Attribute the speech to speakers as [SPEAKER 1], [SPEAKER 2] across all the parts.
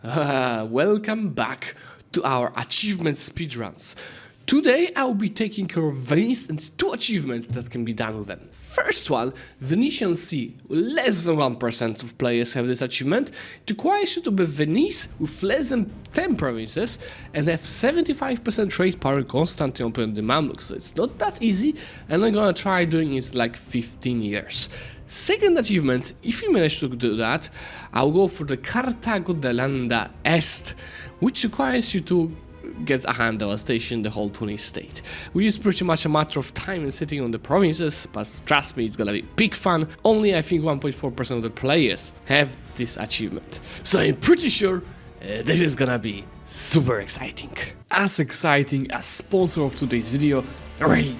[SPEAKER 1] Welcome back to our achievement speedruns. Today I'll be taking care of Venice and two achievements that can be done with them. First one, Venetian Sea. Less than 1% of players have this achievement. It requires you to be Venice with less than 10 provinces and have 75% trade power in Constantinople and the Mamluks. So it's not that easy, and I'm gonna try doing it like 15 years. Second achievement, if you manage to do that, I'll go for the Cartago de Landa Est, which requires you to get a handle, a station in the whole Tunis state. We use pretty much a matter of time in sitting on the provinces, but trust me, it's gonna be big fun. Only I think 1.4% of the players have this achievement. So I'm pretty sure this is gonna be super exciting. As exciting as sponsor of today's video, RARE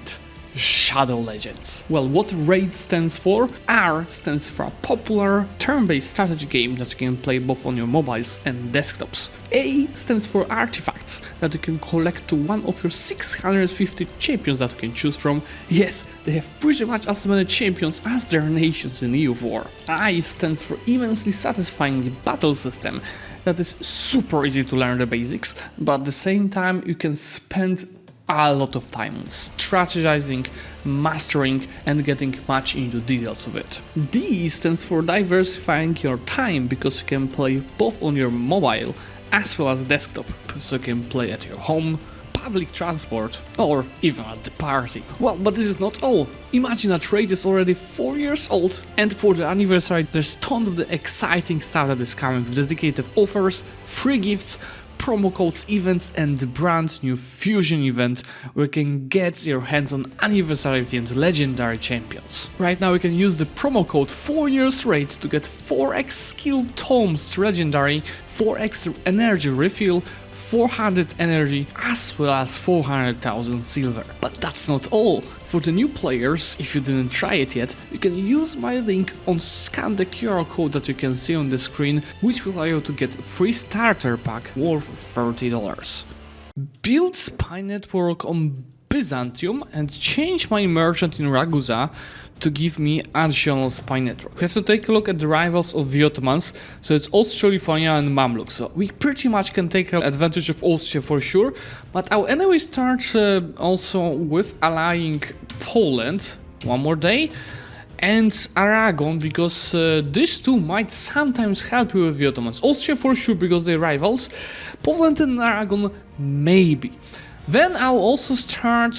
[SPEAKER 1] Shadow Legends. Well, what RARE stands for? R stands for a popular turn-based strategy game that you can play both on your mobiles and desktops. A stands for artifacts that you can collect to one of your 650 champions that you can choose from. Yes, they have pretty much as many champions as their nations in EU4. I stands for immensely satisfying battle system that is super easy to learn the basics, but at the same time you can spend a lot of time on strategizing, mastering, and getting much into details of it. D stands for diversifying your time, because you can play both on your mobile as well as desktop, so you can play at your home, public transport, or even at the party. Well, but this is not all. Imagine that RARE is already 4 years old, and for the anniversary there's tons of the exciting stuff that is coming with dedicated offers, free gifts, promo codes, events, and the brand new fusion event where you can get your hands on anniversary themed legendary champions. Right now you can use the promo code 4YearsRARE to get 4x skill tomes legendary, 4x energy refill, 400 energy, as well as 400,000 silver. But that's not all. For the new players, if you didn't try it yet, you can use my link on scan the QR code that you can see on the screen, which will allow you to get a free starter pack worth $30. Build spy network on Byzantium and change my merchant in Ragusa to give me additional spy network. We have to take a look at the rivals of the Ottomans, so it's Austria, Lithuania and Mamluk. So we pretty much can take advantage of Austria for sure, but I'll anyway start also with allying Poland one more day and Aragon, because these two might sometimes help you with the Ottomans. Austria for sure because they're rivals, Poland and Aragon maybe. Then I'll also start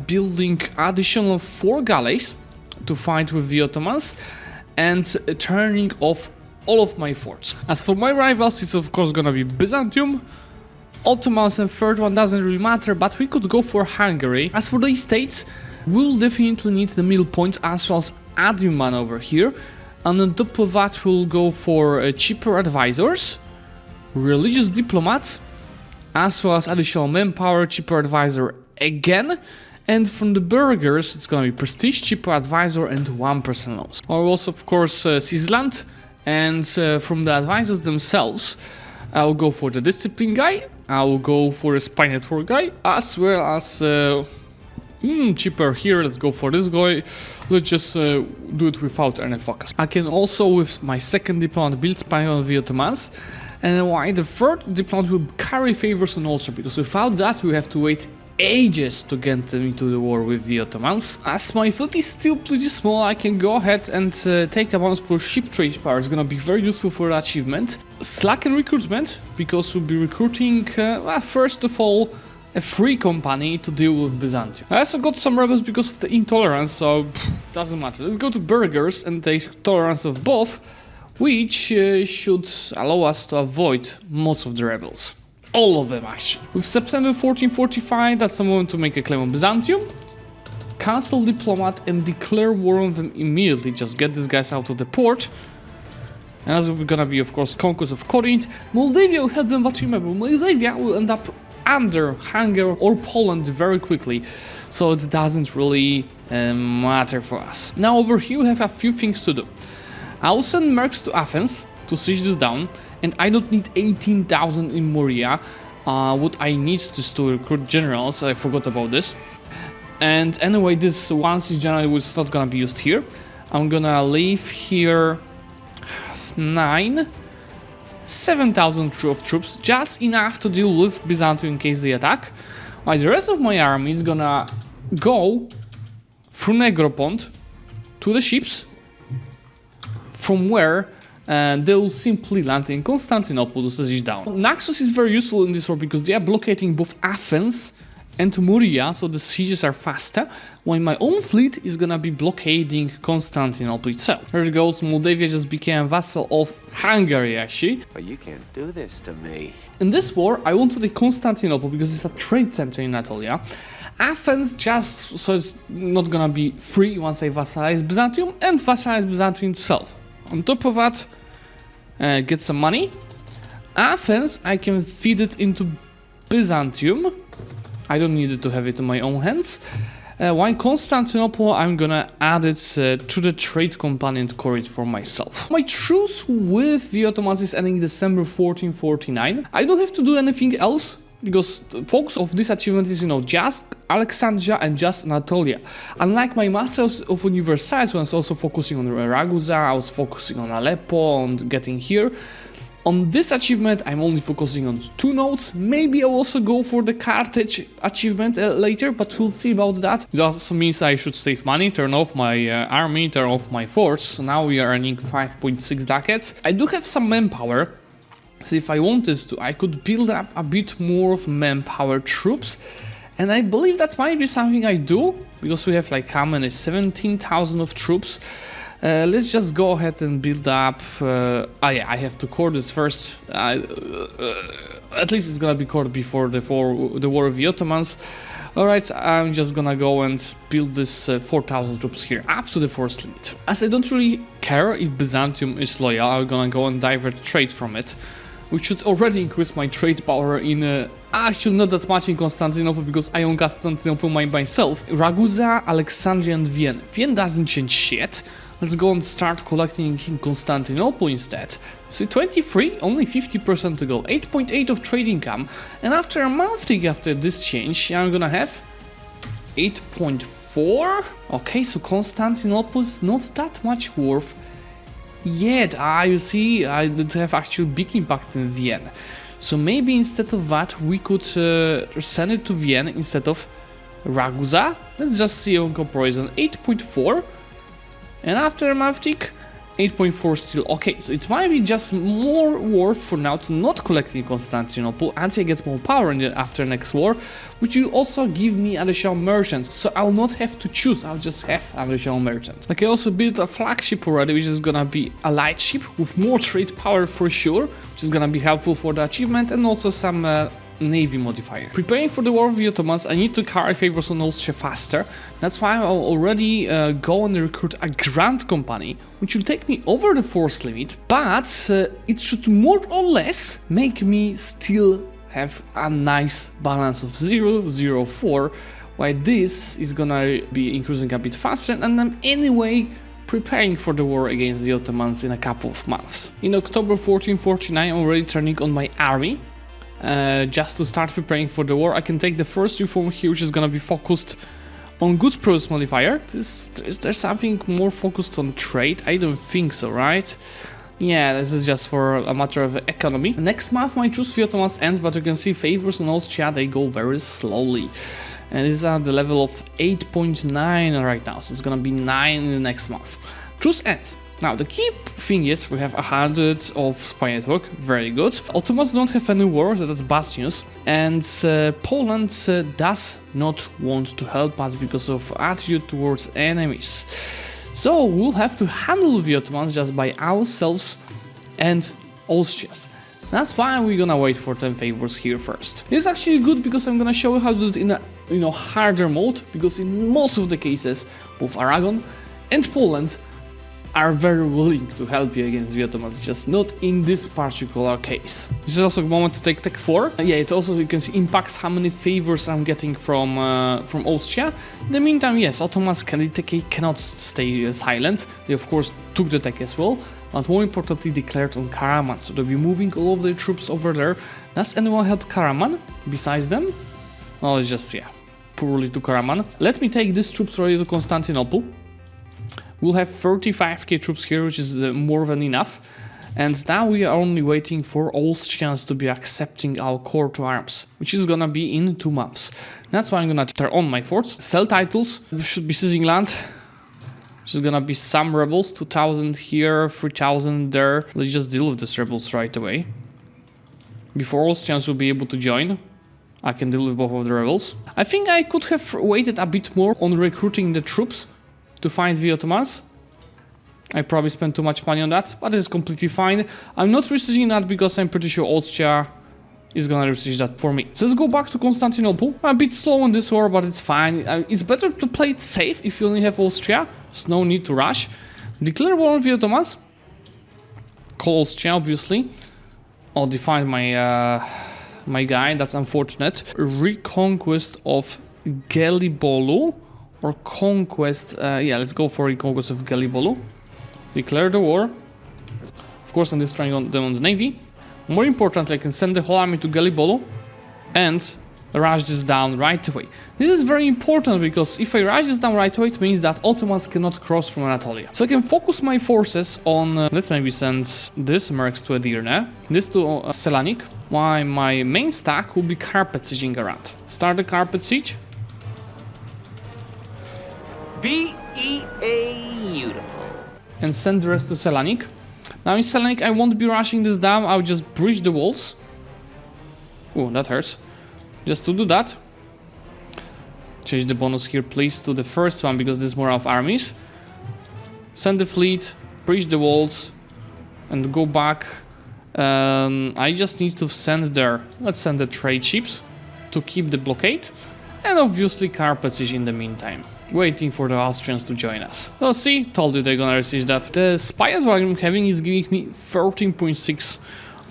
[SPEAKER 1] building additional 4 galleys to fight with the Ottomans and turning off all of my forts. As for my rivals, it's of course gonna be Byzantium, Ottomans, and third one doesn't really matter, but we could go for Hungary. As for the estates, we'll definitely need the middle point as well as Adjuman over here, and on top of that we'll go for cheaper advisors, religious diplomats, as well as additional manpower, cheaper advisor again. And from the burghers, it's gonna be prestige, cheaper advisor, and 1% loans. Or also, of course, Sisland. And from the advisors themselves, I'll go for the discipline guy, I'll go for a spy network guy, as well as cheaper here. Let's go for this guy. Let's just do it without any focus. I can also, with my second diplomat, build spy on the Ottomans. And why the third diplomat will carry favors on Austria, because without that we have to wait ages to get into the war with the Ottomans. As my fleet is still pretty small, I can go ahead and take a bonus for ship trade power. It's gonna be very useful for the achievement. Slacken recruitment, because we'll be recruiting, first of all, a free company to deal with Byzantium. I also got some rebels because of the intolerance, so doesn't matter. Let's go to burghers and take tolerance of both, which should allow us to avoid most of the rebels. All of them actually. With September 1445, that's the moment to make a claim on Byzantium, cancel diplomat and declare war on them immediately. Just get these guys out of the port. And as we're gonna be, of course, conquest of Corinth, Moldavia will help them, but remember, Moldavia will end up under Hungary or Poland very quickly, so it doesn't really matter for us. Now over here we have a few things to do. I'll send mercs to Athens to siege this down, and I don't need 18,000 in Moria. What I need is to recruit generals. I forgot about this. And anyway, this one siege general is not gonna be used here. I'm gonna leave here 9,
[SPEAKER 2] 7,000 of troops, just enough to deal with Byzantium in case they attack. While the rest of my army is gonna go through Negropont to the ships, from where they will simply land in Constantinople to siege down. Naxos is very useful in this war because they are blockading both Athens and Muria, so the sieges are faster, while my own fleet is gonna be blockading Constantinople itself. There it goes, Moldavia just became a vassal of Hungary actually.
[SPEAKER 3] But you can't do this to me.
[SPEAKER 2] In this war, I want to take Constantinople because it's a trade center in Anatolia. Athens just so it's not gonna be free once I vassalize Byzantium, and vassalize Byzantium itself. On top of that, get some money. Athens, I can feed it into Byzantium. I don't need it to have it in my own hands. While Constantinople, I'm gonna add it to the trade company and core it for myself. My truce with the Ottomans is ending December 1449. I don't have to do anything else because the focus of this achievement is, just Alexandria and just Anatolia. Unlike my Masters of Universalis, when I was also focusing on Ragusa, I was focusing on Aleppo, on getting here. On this achievement, I'm only focusing on 2 nodes. Maybe I'll also go for the Carthage achievement later, but we'll see about that. It also means I should save money, turn off my army, turn off my force. So now we are earning 5.6 ducats. I do have some manpower, so if I wanted to, I could build up a bit more of manpower troops. And I believe that might be something I do, because we have like how many? 17,000 of troops. Let's just go ahead and build up. I have to core this first. At least it's gonna be cored before the war of the Ottomans. Alright, I'm just gonna go and build this 4,000 troops here, up to the force limit. As I don't really care if Byzantium is loyal, I'm gonna go and divert trade from it, which should already increase my trade power in actually not that much in Constantinople, because I own Constantinople myself. Ragusa, Alexandria and Vienna. Vienna doesn't change shit. Let's go and start collecting in Constantinople instead. So 23, only 50% to go, 8.8 of trade income, and after a month after this change, I'm gonna have 8.4. Okay, so Constantinople is not that much worth yet. You see, I did have actual big impact in Vienna. So maybe instead of that, we could send it to Vienna instead of Ragusa. Let's just see on comparison, 8.4. And after a month tick, 8.4 still. Okay, so it might be just more worth for now to not collect in Constantinople until I get more power after next war, which will also give me additional merchants. So I'll not have to choose, I'll just have additional merchants. Okay, I also built a flagship already, which is gonna be a light ship with more trade power for sure, which is gonna be helpful for the achievement, and also some navy modifier. Preparing for the war of the Ottomans, I need to carry favors on Austria faster. That's why I'll already go and recruit a grand company, which will take me over the force limit, but it should more or less make me still have a nice balance of 0.04, while this is gonna be increasing a bit faster, and I'm anyway preparing for the war against the Ottomans in a couple of months. In October 1449, I'm already turning on my army. Just to start preparing for the war. I can take the first reform here, which is gonna be focused on goods produce modifier. Is there something more focused on trade? I don't think so, right? Yeah, this is just for a matter of economy. Next month my truce with the Ottomans ends, but you can see favors in Austria, they go very slowly. And this is at the level of 8.9 right now, so it's gonna be 9 in the next month. Truce ends. Now, the key thing is we have 100 of spy network, very good. Ottomans don't have any war, so that's bad news. And Poland does not want to help us because of attitude towards enemies. So we'll have to handle the Ottomans just by ourselves and Austrians. That's why we're gonna wait for 10 favors here first. It's actually good because I'm gonna show you how to do it in a harder mode, because in most of the cases, both Aragon and Poland are very willing to help you against the Ottomans, just not in this particular case. This is also a moment to take Tech 4. Yeah, it also, you can see, impacts how many favors I'm getting from Austria. In the meantime, yes, Ottomans cannot stay silent. They of course took the tech as well, but more importantly declared on Karaman, so they'll be moving all of their troops over there. Does anyone help Karaman besides them? Oh, it's just, yeah, poorly to Karaman. Let me take these troops already to Constantinople. We'll have 35k troops here, which is more than enough. And now we are only waiting for Austrians to be accepting our call to arms, which is gonna be in 2 months. That's why I'm gonna turn on my forts, sell titles, we should be seizing land. There's gonna be some rebels, 2,000 here, 3,000 there. Let's just deal with these rebels right away. Before Austrians will be able to join, I can deal with both of the rebels. I think I could have waited a bit more on recruiting the troops to fight the Ottomans. I probably spent too much money on that, but it's completely fine. I'm not researching that because I'm pretty sure Austria is gonna research that for me. So let's go back to Constantinople. I'm a bit slow on this war, but it's fine. It's better to play it safe if you only have Austria. There's no need to rush. Declare war on the Ottomans. Call Austria, obviously. I'll define my guy, that's unfortunate. Reconquest of Gelibolu. Or conquest, yeah, let's go for reconquest of Gelibolu. Declare the war. Of course, I'm destroying them on the navy. More importantly, I can send the whole army to Gelibolu and rush this down right away. This is very important because if I rush this down right away, it means that Ottomans cannot cross from Anatolia. So I can focus my forces on, let's maybe send this mercs to Edirne, this to Selanik, while my main stack will be carpet sieging around. Start the carpet siege.
[SPEAKER 3] Beautiful.
[SPEAKER 2] And send the rest to Selanik. Now in Selanik I won't be rushing this down, I'll just breach the walls. Oh, that hurts. Just to do that. Change the bonus here please to the first one because there's more of armies. Send the fleet, breach the walls, and go back. I just need to send there, let's send the trade ships to keep the blockade. And obviously carpet siege in the meantime. Waiting for the Austrians to join us. Oh, see, told you they're gonna resist that. The spy that I'm having is giving me 13.6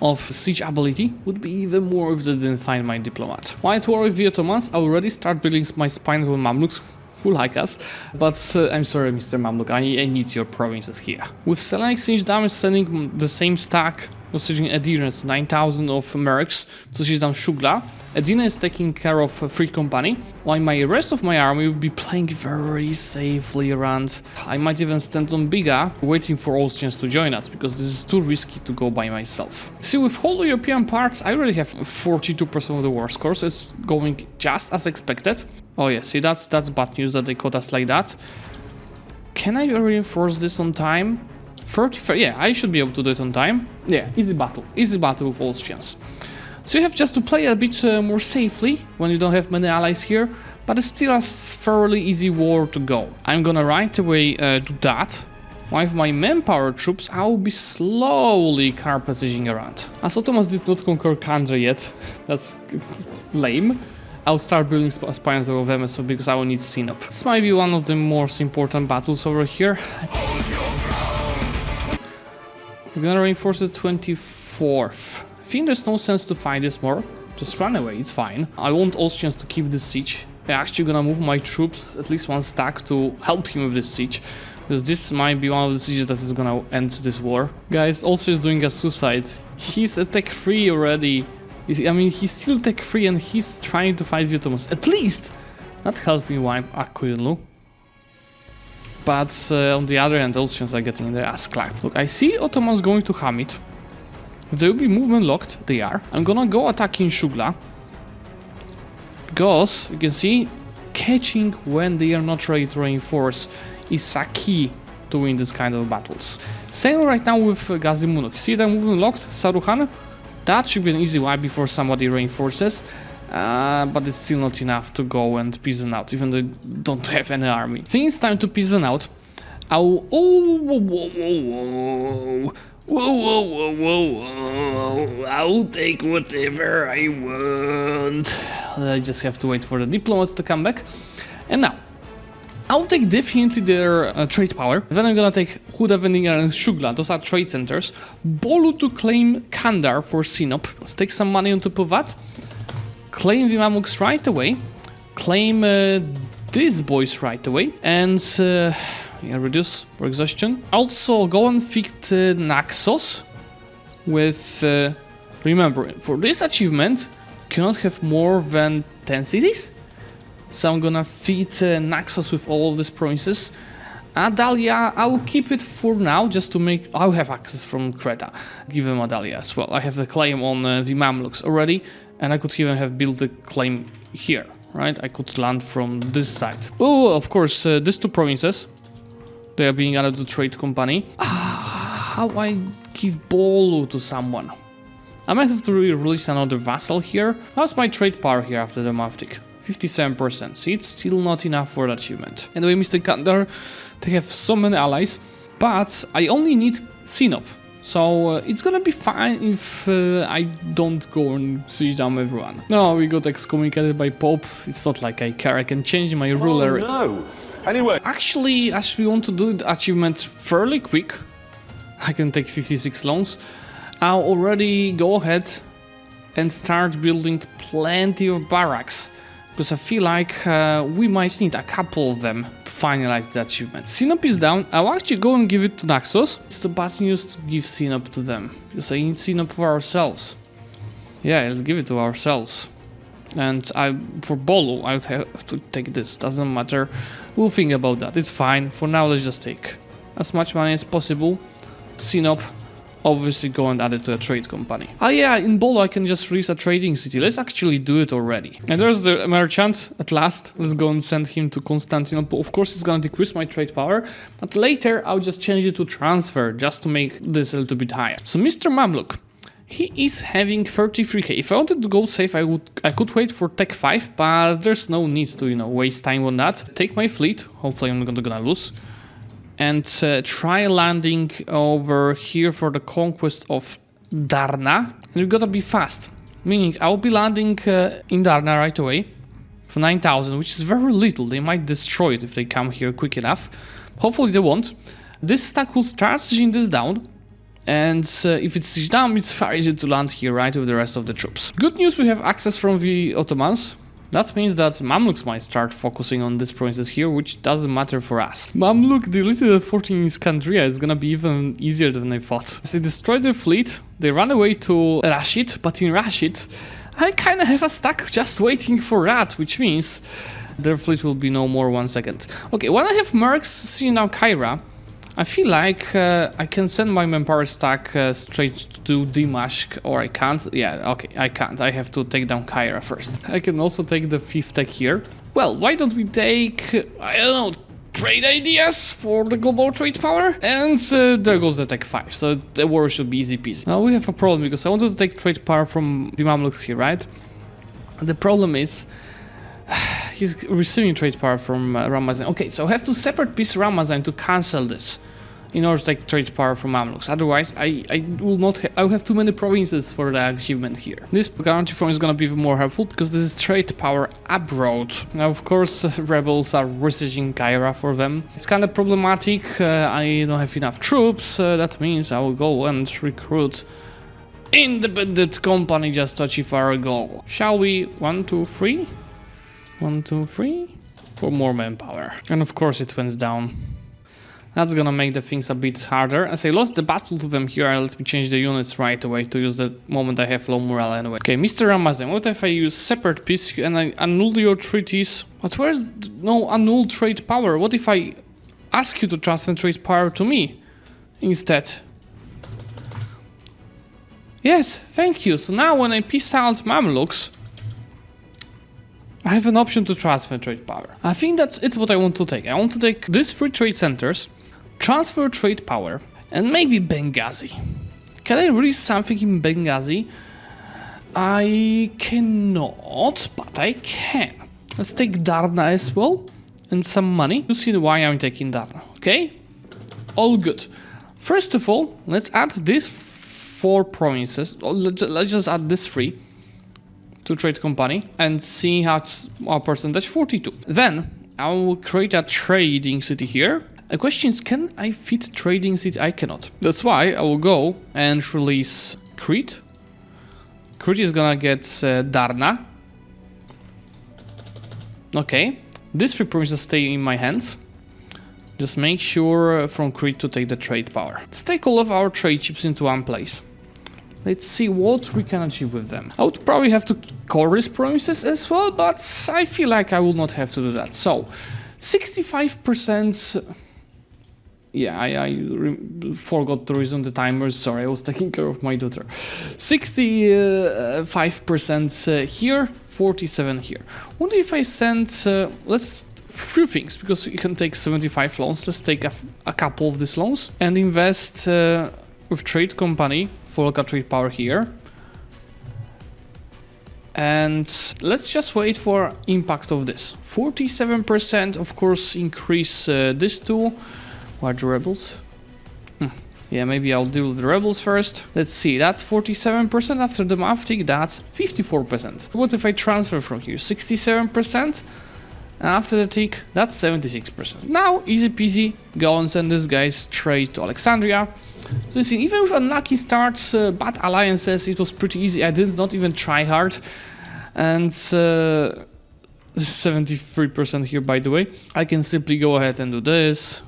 [SPEAKER 2] of siege ability. Would be even more if they didn't find my diplomat. White war with the Ottomans, I already start building my spy with Mamluks, who like us. But I'm sorry, Mr. Mamluk, I need your provinces here. With Selanik siege damage, sending the same stack, sieging Edirne, 9,000 of mercs to siege down Shugla. Edirne is taking care of Free Company, while my rest of my army will be playing very safely around. I might even stand on Biga, waiting for Austrians to join us, because this is too risky to go by myself. See, with whole European parts, I already have 42% of the war score, so it's going just as expected. Oh yeah, see, that's bad news that they caught us like that. Can I reinforce this on time? 35, yeah, I should be able to do it on time. Yeah, easy battle with Austrians. So you have just to play a bit more safely when you don't have many allies here, but it's still a fairly easy war to go. I'm gonna right away do that. With my manpower troops, I will be slowly carpet sieging around. As Ottomans did not conquer Kandra yet, that's lame. I'll start building spines over them because I will need Sinop. This might be one of the most important battles over here. We're gonna reinforce the 24th. I think there's no sense to fight this more. Just run away, it's fine. I want Austrians to keep the siege. I'm actually gonna move my troops, at least one stack, to help him with this siege. Because this might be one of the sieges that is gonna end this war. Guys, Austria is doing a suicide. He's attack free already. I mean, he's still tech free and he's trying to fight the Ottomans. At least not help me wipe Aquilino. But on the other hand, Austrians are getting their ass clapped. Look, I see Ottomans going to Hamid. If they will be movement locked, they are. I'm gonna go attacking Shugla. Because, you can see, catching when they are not ready to reinforce is a key to win this kind of battles. Same right now with Gazimunuk. See that movement locked, Saruhan? That should be an easy wipe before somebody reinforces. But it's still not enough to go and peasant out, even though they don't have any army. I think it's time to peasant out. I'll... Whoa. I'll take whatever I want. I just have to wait for the diplomat to come back. And now, I'll take definitely their trade power. Then I'm gonna take Huda, Veninga and Shugla. Those are trade centers. Bolu to claim Kandar for Sinop. Let's take some money on top of that. Claim the Mamluks right away. Claim these boys right away. And reduce for exhaustion. Also go and feed Naxos with... remember, for this achievement, you cannot have more than 10 cities. So I'm gonna feed Naxos with all of these provinces. Adalia, I will keep it for now, just to make... I'll have access from Creta. Give them Adalia as well. I have the claim on the Mamluks already, and I could even have built the claim here, right? I could land from this side. Oh, of course, these two provinces, they are being added to trade company. How I give Bolu to someone? I might have to release another vassal here. How's my trade power here after the Maftik? 57%. See, it's still not enough for the achievement. Anyway, Mr. Kandar, they have so many allies, but I only need Sinop. So it's gonna be fine if I don't go and siege down everyone. No, we got excommunicated by Pope. It's not like I care. I can change my ruler.
[SPEAKER 4] Oh, no. Anyway.
[SPEAKER 2] Actually, as we want to do the achievement fairly quick, I can take 56 loans. I'll already go ahead and start building plenty of barracks, because I feel like we might need a couple of them to finalize the achievement. Sinop is down. I'll actually go and give it to Naxos. It's the bad news to give Sinop to them, because I need Sinop for ourselves. Yeah, let's give it to ourselves. And for Bolu, I would have to take this. Doesn't matter. We'll think about that. It's fine. For now, let's just take as much money as possible. Sinop, obviously go and add it to a trade company. Oh yeah, in Bolu I can just release a trading city. Let's actually do it already. And there's the merchant at last. Let's go and send him to Constantinople. Of course it's gonna decrease my trade power, but later I'll just change it to transfer just to make this a little bit higher. So Mr. Mamluk, he is having 33k. If I wanted to go safe, I could wait for Tech 5, but there's no need to, waste time on that. Take my fleet. Hopefully I'm not gonna lose. And try landing over here for the conquest of Darna. And we've got to be fast, meaning I'll be landing in Darna right away for 9,000, which is very little. They might destroy it if they come here quick enough. Hopefully they won't. This stack will start sieging this down, and if it's sieged down, it's very easy to land here right with the rest of the troops. Good news, we have access from the Ottomans. That means that Mamluks might start focusing on these provinces here, which doesn't matter for us. Mamluk deleted the fort in Iskandria. It's gonna be even easier than I thought. As they destroyed their fleet, they ran away to Rashid, but in Rashid, I kinda have a stack just waiting for that, which means their fleet will be no more 1 second. Okay, when I have mercs seeing now Cairo, I feel like I can send my manpower stack straight to Dimashq, or I can't. Yeah, okay, I can't. I have to take down Cairo first. I can also take the 5th tech here. Well, why don't we take, I don't know, trade ideas for the global trade power? And there goes the tech 5, so the war should be easy peasy. Now we have a problem, because I wanted to take trade power from the Mamluks here, right? The problem is, he's receiving trade power from Ramazan. Okay, so I have to separate piece Ramazan to cancel this in order to take trade power from Mamluks. Otherwise, I will have too many provinces for the achievement here. This guarantee form is gonna be even more helpful because this is trade power abroad. Now, of course, rebels are besieging Cairo for them. It's kind of problematic. I don't have enough troops. That means I will go and recruit independent company just to achieve our goal. Shall we? 1, 2, 3. 1, 2, 3 for more manpower. And of course it went down. That's gonna make the things a bit harder. As I lost the battle to them here, let me change the units right away to use the moment I have low morale anyway. Okay, Mr. Ramazan, what if I use separate peace and I annul your treaties? But where's no annul trade power? What if I ask you to transfer trade power to me instead? Yes, thank you. So now when I peace out Mamluks, I have an option to transfer trade power. I think that's it what I want to take. I want to take these 3 trade centers, transfer trade power, and maybe Benghazi. Can I release something in Benghazi? I cannot, but I can. Let's take Darna as well, and some money. You see why I'm taking Darna, okay? All good. First of all, let's add these 4 provinces. Let's just add these 3. To trade company and see how it's our percentage 42. Then I will create a trading city here. The question is, can I fit trading city? I cannot. That's why I will go and release Crete. Crete is gonna get Darna. Okay, these 3 provinces stay in my hands. Just make sure from Crete to take the trade power. Let's take all of our trade ships into one place. Let's see what we can achieve with them. I would probably have to core these provinces as well, but I feel like I will not have to do that. So, 65%... Yeah, I forgot to resume the timer. Sorry, I was taking care of my daughter. 65% here, 47 here. What if I send, let's, few things, because you can take 75 loans. Let's take a couple of these loans and invest with trade company for local trade power here. And let's just wait for impact of this. 47%, of course, increase this two. What are the rebels? Yeah, maybe I'll deal with the rebels first. Let's see, that's 47%. After the math tick, that's 54%. What if I transfer from here? 67%. After the tick, that's 76%. Now, easy peasy, go and send this guy straight to Alexandria. So you see, even with unlucky starts, bad alliances, it was pretty easy. I did not even try hard. And 73% here, by the way. I can simply go ahead and do this,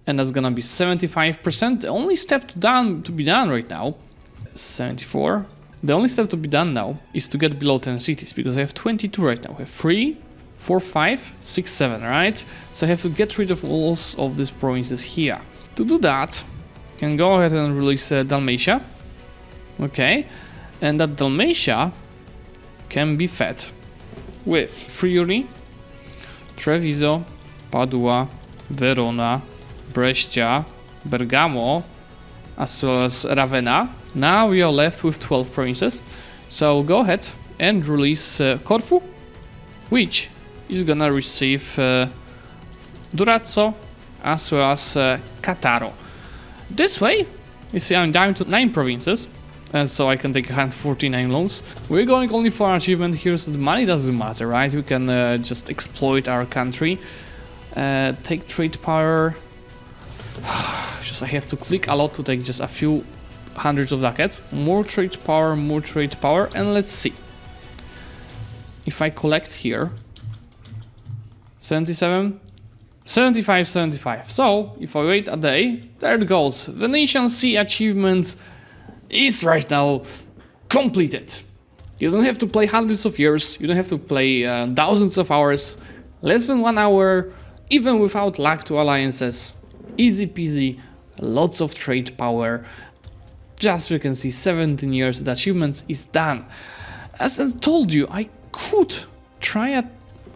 [SPEAKER 2] and that's gonna be 75%. The only step to be done right now, 74. The only step to be done now is to get below 10 cities, because I have 22 right now. I have 3, 4, 5, 6, 7, right? So I have to get rid of all of these provinces here. To do that, I can go ahead and release Dalmatia. Okay, and that Dalmatia can be fed with Friuli, Treviso, Padua, Verona, Brescia, Bergamo, as well as Ravenna. Now we are left with 12 provinces. So go ahead and release Corfu, which is gonna receive Durazzo as well as Cataro. This way, you see, I'm down to 9 provinces, and so I can take 149 loans. We're going only for an achievement here, so the money doesn't matter, right? We can just exploit our country. Take trade power. Just I have to click a lot to take just a few hundreds of ducats. More trade power, and let's see. If I collect here, 77, 75, 75. So, if I wait a day, there it goes. Venetian Sea achievement is right now completed. You don't have to play hundreds of years, you don't have to play thousands of hours, less than 1 hour, even without luck to alliances. Easy peasy, lots of trade power. Just you can see 17 years, the achievement is done. As I told you, I could try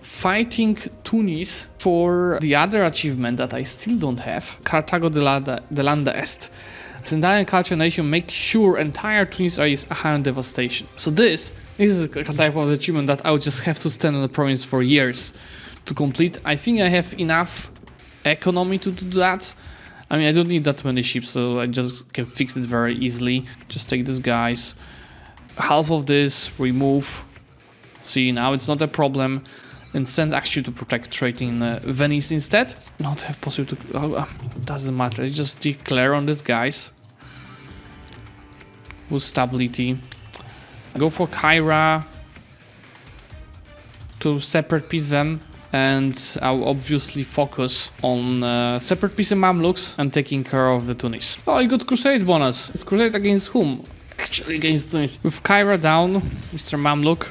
[SPEAKER 2] fighting Tunis for the other achievement that I still don't have. Carthago de Landa Est. As an Italian culture nation, make sure entire Tunis is a devastation. So this is a type of achievement that I would just have to stand on the province for years to complete. I think I have enough economy to do that. I mean, I don't need that many ships, so I just can fix it very easily. Just take these guys, half of this, remove. See, now it's not a problem. And send actually to protect trade in Venice instead. Not have possible to... doesn't matter, let's just declare on these guys. With stability. Go for Kyra. To separate piece them. And I'll obviously focus on separate piece of Mamluks and taking care of the Tunis. Oh, I got Crusade bonus. It's Crusade against whom? Actually against Tunis. With Kyra down, Mr. Mamluk.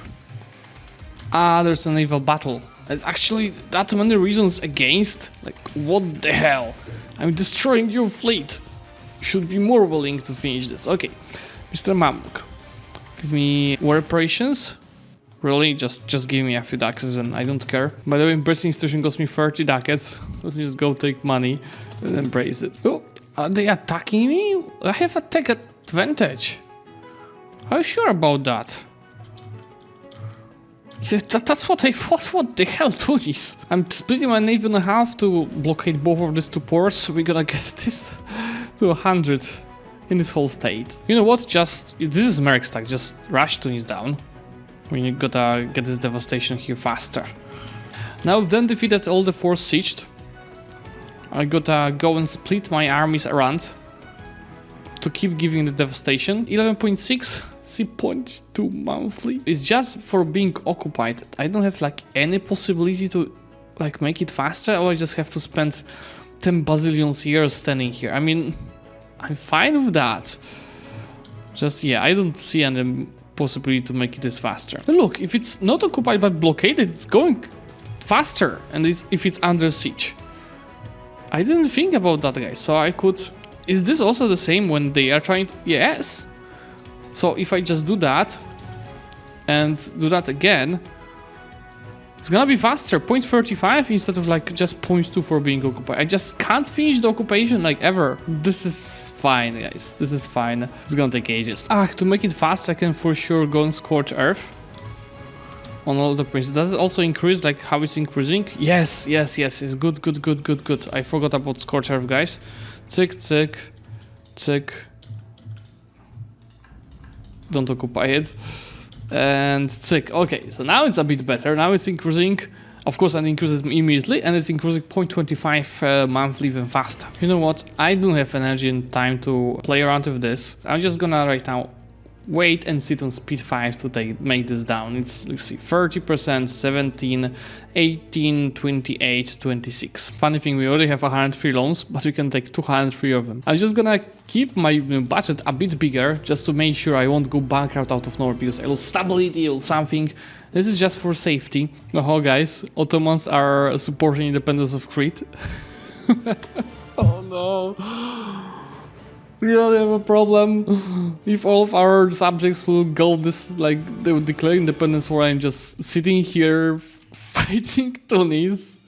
[SPEAKER 2] Ah, there's a naval battle. There's actually that many reasons against. Like, what the hell? I'm destroying your fleet. Should be more willing to finish this. Okay, Mr. Mamluk. Give me war reparations. Really? Just give me a few ducats and I don't care. By the way, embracing institution cost me 30 ducats. So let me just go take money and embrace it. Oh, are they attacking me? I have a tech advantage. Are you sure about that? That's what I thought. What the hell, Tunis? I'm splitting my navy in half to blockade both of these two ports. We're gonna get this to 100 in this whole state. You know what? This is Merrick stack. Just rush Tunis down. We gotta get this devastation here faster. Now we've then defeated all the force sieged. I gotta go and split my armies around to keep giving the devastation. 11.6. 0.2 monthly. It's just for being occupied. I don't have like any possibility to like make it faster, or I just have to spend 10 bazillions years standing here. I mean, I'm fine with that. Just, yeah, I don't see any possibility to make it this faster. And look, if it's not occupied but blockaded, it's going faster. And if it's under siege. I didn't think about that, guys. So I could... Is this also the same when they are trying to... Yes. So if I just do that and do that again, it's gonna be faster. 0.35 instead of like just 0.2 for being occupied. I just can't finish the occupation like ever. This is fine, guys. This is fine. It's gonna take ages. To make it fast, I can for sure go and scorch earth on all the prints. Does it also increase like how it's increasing? Yes. It's good. I forgot about scorch earth, guys. Tick. Don't occupy it. And tick. Okay, so now it's a bit better. Now it's increasing. Of course, I increase it immediately, and it's increasing 0.25 monthly even faster. You know what? I don't have energy and time to play around with this. I'm just gonna right now wait and sit on speed 5 to make this down. It's, let's see, 30%, 17, 18, 28, 26. Funny thing, we already have 103 loans, but we can take 203 of them. I'm just gonna keep my budget a bit bigger, just to make sure I won't go bankrupt out of nowhere, because I lose stability or something. This is just for safety. Oh, guys, Ottomans are supporting independence of Crete. Oh no. We don't have a problem. If all of our subjects will go this, like, they would declare independence while I'm just sitting here fighting Tunis.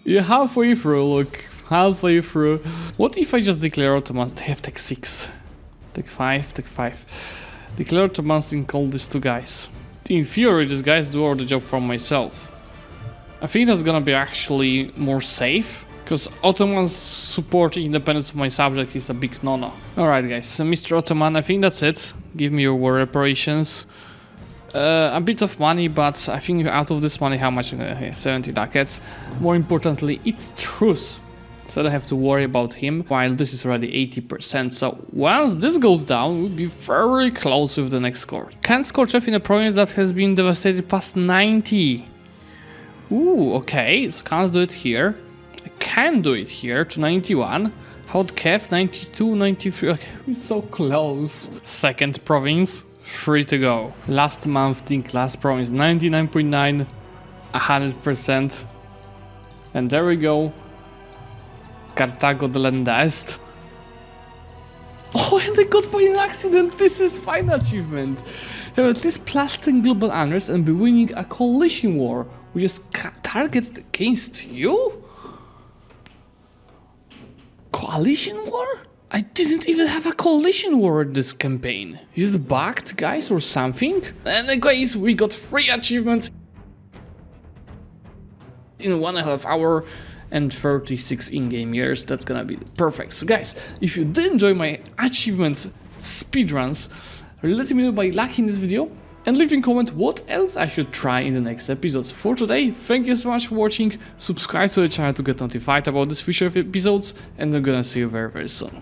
[SPEAKER 2] Yeah, halfway through, look. Halfway through. What if I just declare Ottomans? They have tech 6. Tech 5. Declare Ottomans and call these two guys. In theory, these guys do all the job for myself. I think that's gonna be actually more safe. Because Ottomans supporting independence of my subject is a big no-no. Alright guys, so Mr. Ottoman, I think that's it. Give me your war reparations. A bit of money, but I think out of this money, how much? 70 ducats. More importantly, it's truce. So I don't have to worry about him, while this is already 80%. So once this goes down, we'll be very close with the next score. Can scorch F in a province that has been devastated past 90. Ooh, okay, so can't do it here. Can do it here to 91. Hot Kev 92, 93. Okay, we're so close. Second province, 3 to go. Last month, think last province 99.9, 100%. And there we go. Cartago de Lenda Est. Oh, and I got by an accident. This is final achievement. Have at least plus 10 global unrest and be winning a coalition war, which is targeted against you? Coalition war? I didn't even have a coalition war in this campaign. Is it bugged, guys, or something? And guys, we got 3 achievements in 1.5 hours and 36 in-game years. That's gonna be perfect. So guys, if you did enjoy my achievements speedruns, let me know by liking this video and leaving a comment what else I should try in the next episodes. For today, thank you so much for watching, subscribe to the channel to get notified about these future episodes, and I'm gonna see you very, very soon.